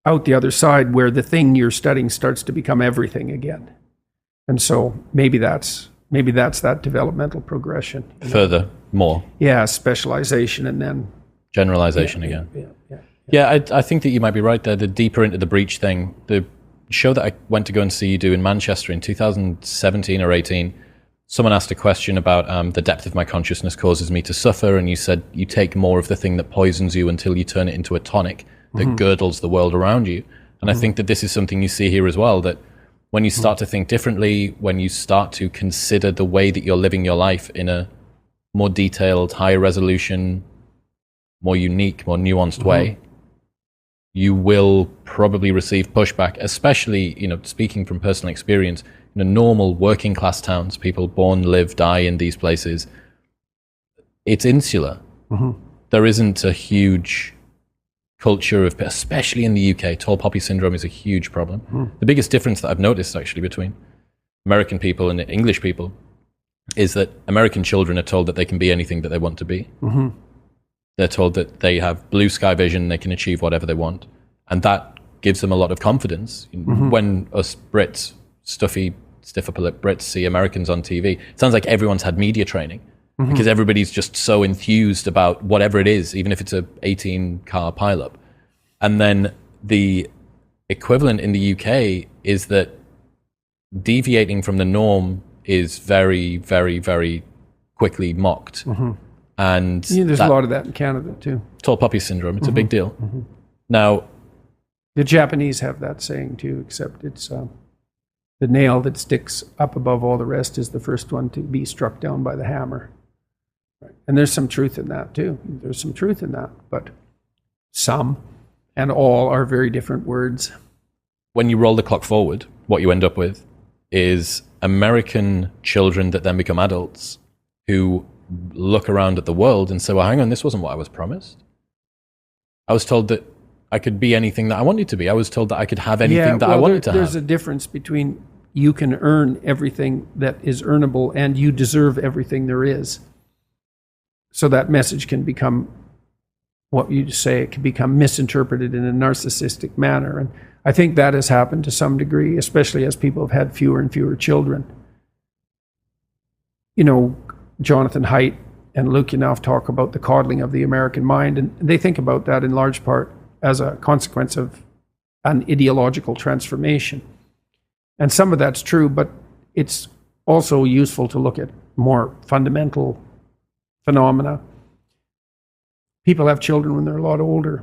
out the other side where the thing you're studying starts to become everything again. And so maybe that's that developmental progression. Further, more. Yeah, specialization and then generalization again. Yeah, I think that you might be right there. The deeper into the breach thing, the show that I went to go and see you do in Manchester in 2017 or 18, someone asked a question about the depth of my consciousness causes me to suffer, and you said you take more of the thing that poisons you until you turn it into a tonic that girdles the world around you. And I think that this is something you see here as well, that when you start to think differently, when you start to consider the way that you're living your life in a more detailed, higher resolution, more unique, more nuanced way, you will probably receive pushback, especially, speaking from personal experience, normal working class towns, people born, live, die in these places, it's insular. There isn't a huge culture of, especially in the UK, tall poppy syndrome is a huge problem. The biggest difference that I've noticed actually between American people and English people is that American children are told that they can be anything that they want to be. They're told that they have blue sky vision, they can achieve whatever they want. And that gives them a lot of confidence. When us Brits, stuffy, stiff upper lip Brits see Americans on TV, it sounds like everyone's had media training because everybody's just so enthused about whatever it is, even if it's a 18-car pileup. And then the equivalent in the UK is that deviating from the norm is very, very, very quickly mocked. And there's a lot of that in Canada too. Tall poppy syndrome, it's a big deal. Now, the Japanese have that saying too, except it's the nail that sticks up above all the rest is the first one to be struck down by the hammer. And there's some truth in that too. There's some truth in that, but some and all are very different words. When you roll the clock forward, what you end up with is American children that then become adults who look around at the world and say, well, hang on, this wasn't what I was promised. I was told that I could be anything that I wanted to be. I was told that I could have anything that I wanted to have. There's a difference between you can earn everything that is earnable and you deserve everything there is. So that message can become what you say, it can become misinterpreted in a narcissistic manner. And I think that has happened to some degree, especially as people have had fewer and fewer children. Jonathan Haidt and Luke Yanoff talk about the coddling of the American mind, and they think about that in large part as a consequence of an ideological transformation. And some of that's true, but it's also useful to look at more fundamental phenomena. People have children when they're a lot older.